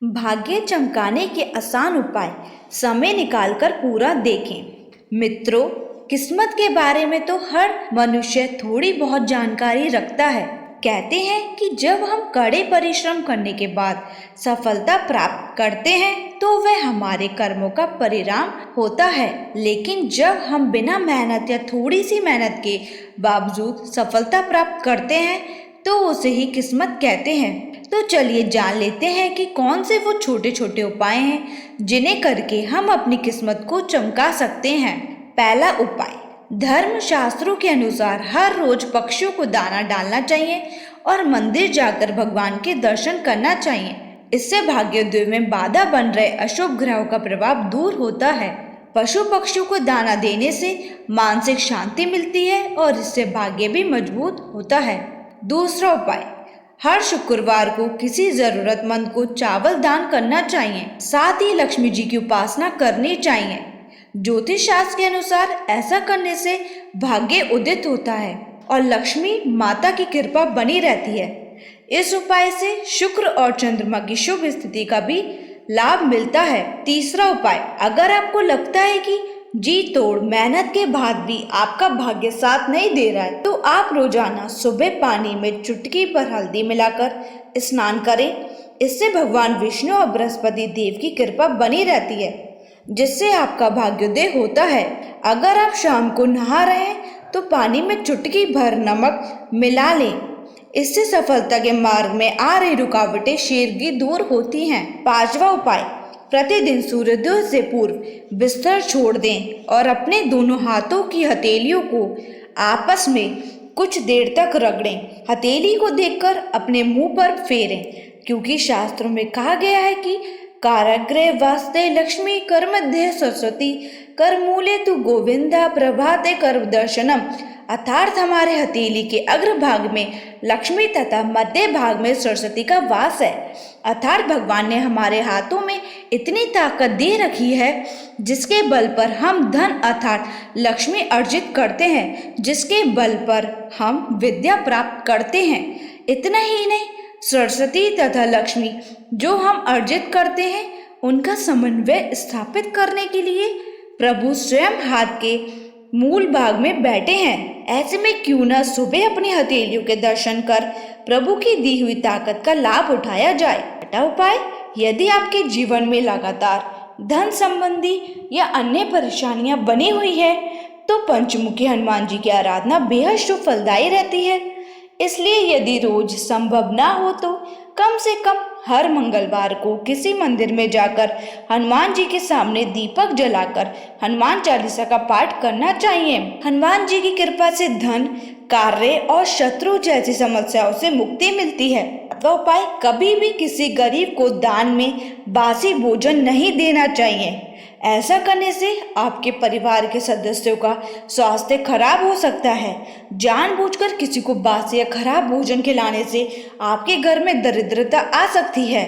भाग्य चमकाने के आसान उपाय समय निकालकर पूरा देखें। मित्रों, किस्मत के बारे में तो हर मनुष्य थोड़ी बहुत जानकारी रखता है। कहते हैं कि जब हम कड़े परिश्रम करने के बाद सफलता प्राप्त करते हैं तो वह हमारे कर्मों का परिणाम होता है, लेकिन जब हम बिना मेहनत या थोड़ी सी मेहनत के बावजूद सफलता प्राप्त करते हैं तो उसे ही किस्मत कहते हैं। तो चलिए जान लेते हैं कि कौन से वो छोटे छोटे उपाय हैं जिन्हें करके हम अपनी किस्मत को चमका सकते हैं। पहला उपाय, धर्म शास्त्रों के अनुसार हर रोज पक्षियों को दाना डालना चाहिए और मंदिर जाकर भगवान के दर्शन करना चाहिए। इससे भाग्योदय में बाधा बन रहे अशुभ ग्रहों का प्रभाव दूर होता है। पशु पक्षियों को दाना देने से मानसिक शांति मिलती है और इससे भाग्य भी मजबूत होता है। दूसरा उपाय, हर शुक्रवार को किसी जरूरतमंद को चावल दान करना चाहिए। साथ ही लक्ष्मी जी की उपासना करनी चाहिए। ज्योतिष शास्त्र के अनुसार ऐसा करने से भाग्य उदित होता है और लक्ष्मी माता की कृपा बनी रहती है। इस उपाय से शुक्र और चंद्रमा की शुभ स्थिति का भी लाभ मिलता है। तीसरा उपाय, अगर आपको लगता है कि जी तोड़ मेहनत के बाद भी आपका भाग्य साथ नहीं दे रहा है तो आप रोजाना सुबह पानी में चुटकी पर हल्दी मिलाकर स्नान करें। इससे भगवान विष्णु और बृहस्पति देव की कृपा बनी रहती है, जिससे आपका भाग्योदय होता है। अगर आप शाम को नहा रहे हैं तो पानी में चुटकी भर नमक मिला लें। इससे सफलता के मार्ग में आ रही रुकावटें शीघ्र दूर होती हैं। पांचवा उपाय, प्रतिदिन सूर्योदय से पूर्व बिस्तर छोड़ दें और अपने दोनों हाथों की हथेलियों को आपस में कुछ देर तक रगड़ें। हथेली को देखकर अपने मुंह पर फेरें, क्योंकि शास्त्रों में कहा गया है कि काराग्रे वास्ते लक्ष्मी कर मध्य सरस्वती कर मूले तु गोविंदा प्रभाते कर दर्शनम। अर्थात हमारे हथेली के अग्रभाग में लक्ष्मी तथा मध्य भाग में सरस्वती का वास है। अर्थात भगवान ने हमारे हाथों में इतनी ताकत दे रखी है जिसके बल पर हम धन अर्थात लक्ष्मी अर्जित करते हैं, जिसके बल पर हम विद्या प्राप्त करते हैं। इतना ही नहीं, सरस्वती तथा लक्ष्मी जो हम अर्जित करते हैं उनका समन्वय स्थापित करने के लिए प्रभु स्वयं हाथ के मूल भाग में बैठे हैं। ऐसे में क्यों न सुबह अपनी हथेलियों के दर्शन कर प्रभु की दी हुई ताकत का लाभ उठाया जाए। छठा उपाय, यदि आपके जीवन में लगातार धन संबंधी या अन्य परेशानियां बनी हुई है तो पंचमुखी हनुमान जी की आराधना बेहद शुभ फलदायी रहती है। इसलिए यदि रोज संभव ना हो तो कम से कम हर मंगलवार को किसी मंदिर में जाकर हनुमान जी के सामने दीपक जलाकर हनुमान चालीसा का पाठ करना चाहिए। हनुमान जी की कृपा से धन, कार्य और शत्रु जैसी समस्याओं से मुक्ति मिलती है। अथवा उपाय, कभी भी किसी गरीब को दान में बासी भोजन नहीं देना चाहिए। ऐसा करने से आपके परिवार के सदस्यों का स्वास्थ्य खराब हो सकता है। जानबूझकर किसी को बासी या खराब भोजन खिलाने से आपके घर में दरिद्रता आ सकती है।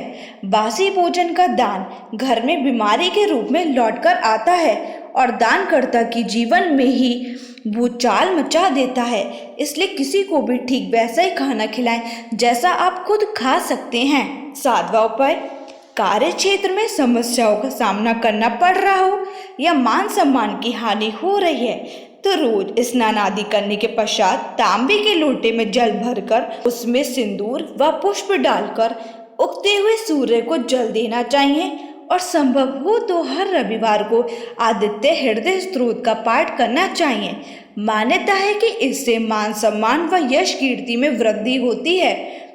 बासी भोजन का दान घर में बीमारी के रूप में लौटकर आता है और दानकर्ता की जीवन में ही भूचाल मचा देता है। इसलिए किसी को भी ठीक वैसा ही खाना खिलाएं जैसा आप खुद खा सकते हैं। सातवां उपाय, कार्य क्षेत्र में समस्याओं का सामना करना पड़ रहा हो या मान सम्मान की हानि हो रही है तो रोज स्नान आदि करने के पश्चात तांबे के लोटे में जल भरकर उसमें सिंदूर व पुष्प डालकर उगते हुए सूर्य को जल देना चाहिए और संभव हो तो हर रविवार को आदित्य हृदय स्तोत्र का पाठ करना चाहिए। मान्यता है कि इससे मान सम्मान व यश कीर्ति में वृद्धि होती है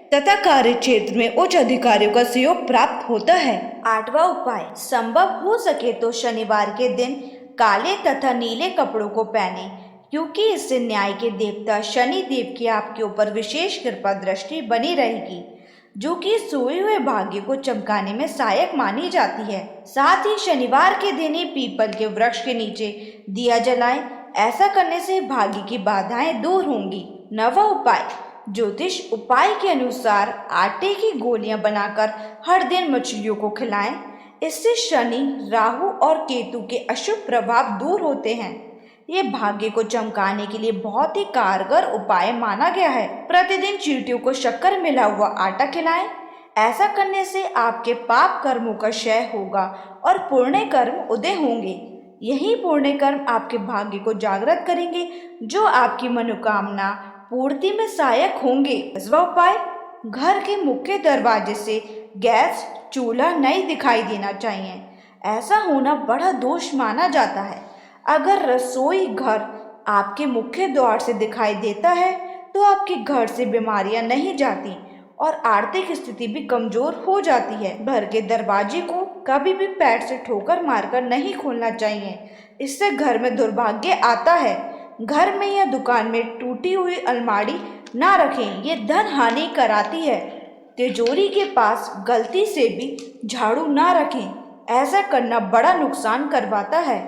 तथा कार्य क्षेत्र में उच्च अधिकारियों का सहयोग प्राप्त होता है। आठवां उपाय, संभव हो सके तो शनिवार के दिन काले तथा नीले कपड़ों को पहने, क्योंकि इससे न्याय के देवता शनि देव की आपके ऊपर विशेष कृपा दृष्टि बनी रहेगी, जो कि सोए हुए भाग्य को चमकाने में सहायक मानी जाती है। साथ ही शनिवार के दिन ही पीपल के वृक्ष के नीचे दिया जलाएं। ऐसा करने से भाग्य की बाधाएं दूर होंगी। नवा उपाय, ज्योतिष उपाय के अनुसार आटे की गोलियां बनाकर हर दिन मछलियों को खिलाएं। इससे शनि, राहु और केतु के अशुभ प्रभाव दूर होते हैं। ये भाग्य को चमकाने के लिए बहुत ही कारगर उपाय माना गया है। प्रतिदिन चींटियों को शक्कर मिला हुआ आटा खिलाएं। ऐसा करने से आपके पाप कर्मों का क्षय होगा और पुण्य कर्म उदय होंगे। यही पुण्य कर्म आपके भाग्य को जागृत करेंगे, जो आपकी मनोकामना पूर्ति में सहायक होंगे। 10वां उपाय, घर के मुख्य दरवाजे से गैस चूल्हा नहीं दिखाई देना चाहिए। ऐसा होना बड़ा दोष माना जाता है। अगर रसोई घर आपके मुख्य द्वार से दिखाई देता है तो आपके घर से बीमारियां नहीं जाती और आर्थिक स्थिति भी कमजोर हो जाती है। घर के दरवाजे को कभी भी पैर से ठोकर मारकर नहीं खोलना चाहिए, इससे घर में दुर्भाग्य आता है। घर में या दुकान में टूटी हुई अलमारी ना रखें, ये धन हानि कराती है। तिजोरी के पास गलती से भी झाड़ू ना रखें, ऐसा करना बड़ा नुकसान करवाता है।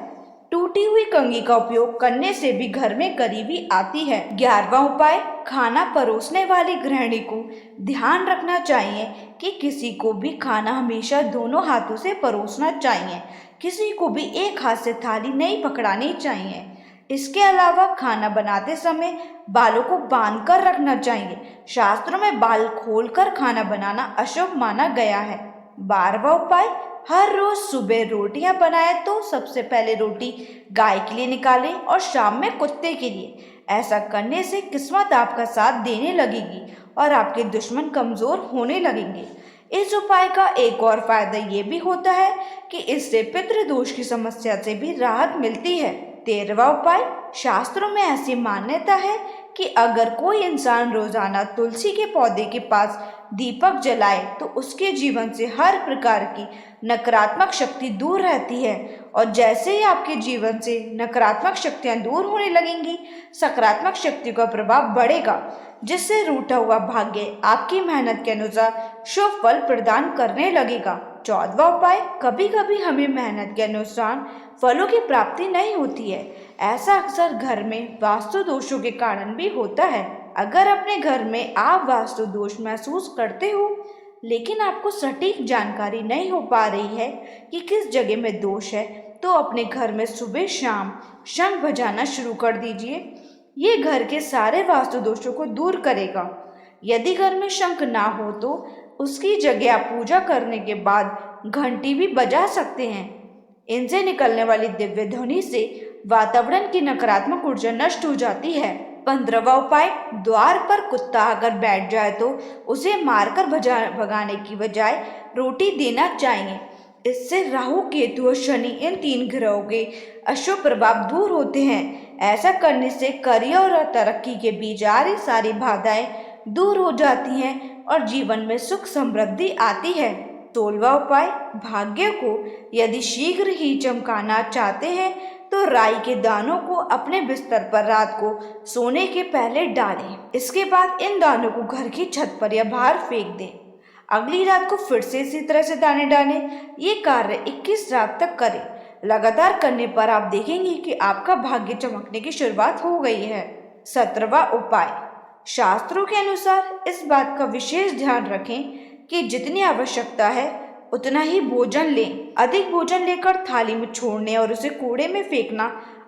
टूटी हुई कंघी का उपयोग करने से भी घर में गरीबी आती है। 11वां उपाय, खाना परोसने वाली गृहिणी को ध्यान रखना चाहिए कि किसी को भी खाना हमेशा दोनों हाथों से परोसना चाहिए। किसी को भी एक हाथ से थाली नहीं पकड़ानी चाहिए। इसके अलावा खाना बनाते समय बालों को बांध कर रखना चाहिए। शास्त्रों में बाल खोलकर खाना बनाना अशुभ माना गया है। 12वां उपाय, हर रोज सुबह रोटियां बनाए तो सबसे पहले रोटी गाय के लिए निकालें और शाम में कुत्ते के लिए। ऐसा करने से किस्मत आपका साथ देने लगेगी और आपके दुश्मन कमजोर होने लगेंगे। इस उपाय का एक और फायदा ये भी होता है कि इससे पितृदोष की समस्या से भी राहत मिलती है। 13वां उपाय, शास्त्रों में ऐसी मान्यता है कि अगर कोई इंसान रोजाना तुलसी के पौधे के पास दीपक जलाए तो उसके जीवन से हर प्रकार की नकारात्मक शक्ति दूर रहती है और जैसे ही आपके जीवन से नकारात्मक शक्तियां दूर होने लगेंगी, सकारात्मक शक्ति का प्रभाव बढ़ेगा, जिससे रूठा हुआ भाग्य आपकी मेहनत के अनुसार शुभ फल प्रदान करने लगेगा। 14वां उपाय, कभी कभी हमें मेहनत के अनुसार फलों की प्राप्ति नहीं होती है। ऐसा अक्सर घर में वास्तु दोषों के कारण भी होता है। अगर अपने घर में आप वास्तु दोष महसूस करते हो लेकिन आपको सटीक जानकारी नहीं हो पा रही है कि किस जगह में दोष है, तो अपने घर में सुबह शाम शंख बजाना शुरू कर दीजिए। ये घर के सारे वास्तु दोषों को दूर करेगा। यदि घर में शंख ना हो तो उसकी जगह आप पूजा करने के बाद घंटी भी बजा सकते हैं। इनसे निकलने वाली दिव्य ध्वनि से वातावरण की नकारात्मक ऊर्जा नष्ट हो जाती है। 15वां उपाय, द्वार पर कुत्ता अगर बैठ जाए तो उसे मारकर भगाने की बजाय रोटी देना चाहिए। इससे राहु, केतु और शनि, इन 3 ग्रहों के अशुभ प्रभाव दूर होते हैं। ऐसा करने से करियर और तरक्की के बीच आ रही सारी बाधाएं दूर हो जाती हैं और जीवन में सुख समृद्धि आती है। 16वां उपाय, भाग्य को यदि शीघ्र ही चमकाना चाहते हैं तो राई के दानों को अपने बिस्तर पर रात को सोने के पहले डालें। इसके बाद इन दानों को घर की छत पर या बाहर फेंक दें। अगली रात को फिर से इसी तरह से दाने डालें। ये कार्य 21 रात तक करें। लगातार करने पर आप देखेंगे कि आपका भाग्य चमकने की शुरुआत हो गई है। 17वां उपाय, शास्त्रों के अनुसार इस बात का विशेष ध्यान रखें कि जितनी आवश्यकता है उतना ही भोजन लें। अधिक भोजन लेकर थाली में छोड़ने और उसे कूड़े में फेंकना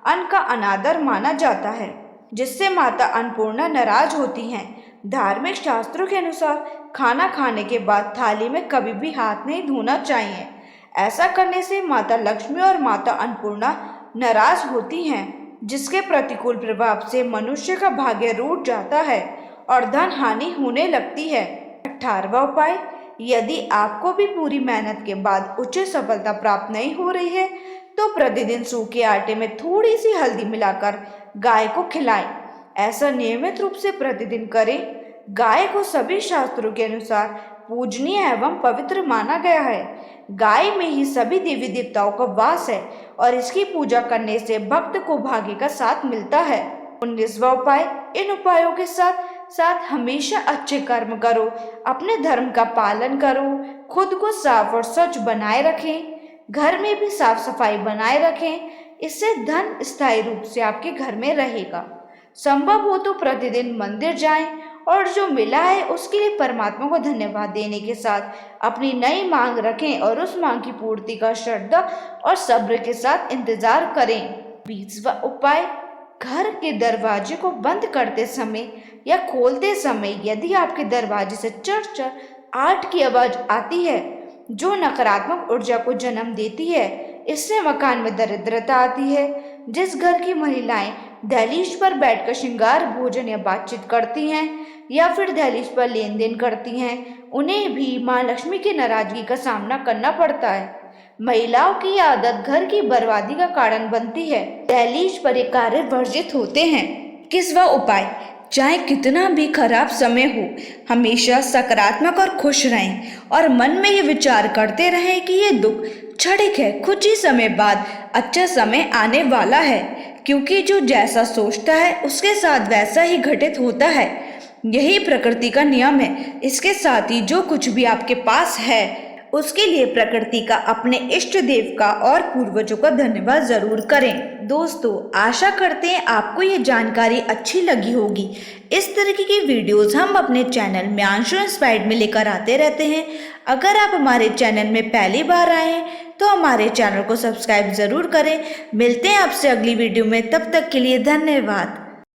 अन्न का अनादर माना जाता है, जिससे माता अन्नपूर्णा नाराज होती हैं। धार्मिक शास्त्रों के अनुसार खाना खाने के बाद थाली में कभी भी हाथ नहीं धोना चाहिए। ऐसा करने से माता लक्ष्मी और माता अन्नपूर्णा नाराज होती हैं, जिसके प्रतिकूल प्रभाव से मनुष्य का भाग्य रूठ जाता है और धन हानि होने लगती है। 18वां उपाय, यदि आपको भी पूरी मेहनत के बाद उचित सफलता प्राप्त नहीं हो रही है तो प्रतिदिन सूखे आटे में थोड़ी सी हल्दी मिलाकर गाय को खिलाएं। ऐसा नियमित रूप से प्रतिदिन करें। गाय को सभी शास्त्रों के अनुसार पूजनीय एवं पवित्र माना गया है। गाय में ही सभी देवी देवताओं का वास है और इसकी पूजा करने से भक्त को भाग्य का साथ मिलता है। 19वां उपाय, इन उपायों के साथ साथ हमेशा अच्छे कर्म करो, अपने धर्म का पालन करो, खुद को साफ और स्वच्छ बनाए रखें, घर में भी साफ सफाई बनाए रखें। इससे धन स्थायी रूप से आपके घर में रहेगा। संभव हो तो प्रतिदिन मंदिर जाएं और जो मिला है उसके लिए परमात्मा को धन्यवाद देने के साथ अपनी नई मांग रखें और उस मांग की पूर्ति का श्रद्धा और सब्र के साथ इंतजार करें। 20वां उपाय, घर के दरवाजे को बंद करते समय या खोलते समय यदि आपके दरवाजे से चर चर 8 की आवाज आती है जो नकारात्मक ऊर्जा को जन्म देती है। इससे मकान में दरिद्रता आती है। जिस घर की महिलाएं दहलीज पर बैठकर श्रृंगार भोजन या बातचीत करती हैं या फिर दहलीज पर लेन देन करती हैं, उन्हें भी माँ लक्ष्मी की नाराजगी का सामना करना पड़ता है। महिलाओं की आदत घर की बर्बादी का कारण बनती है। दहलीज पर ये कार्य वर्जित होते हैं। किस वह उपाय? चाहे कितना भी खराब समय हो, हमेशा सकारात्मक और खुश रहें और मन में ये विचार करते रहें कि ये दुख क्षणिक है, कुछ ही समय बाद अच्छा समय आने वाला है, क्योंकि जो जैसा सोचता है उसके साथ वैसा ही घटित होता है। यही प्रकृति का नियम है। इसके साथ ही जो कुछ भी आपके पास है उसके लिए प्रकृति का, अपने इष्ट देव का और पूर्वजों का धन्यवाद जरूर करें। दोस्तों, आशा करते हैं आपको ये जानकारी अच्छी लगी होगी। इस तरीके की वीडियोस हम अपने चैनल म्यांशु इंस्पायर्ड में लेकर आते रहते हैं। अगर आप हमारे चैनल में पहली बार आए हैं तो हमारे चैनल को सब्सक्राइब जरूर करें। मिलते हैं आपसे अगली वीडियो में, तब तक के लिए धन्यवाद।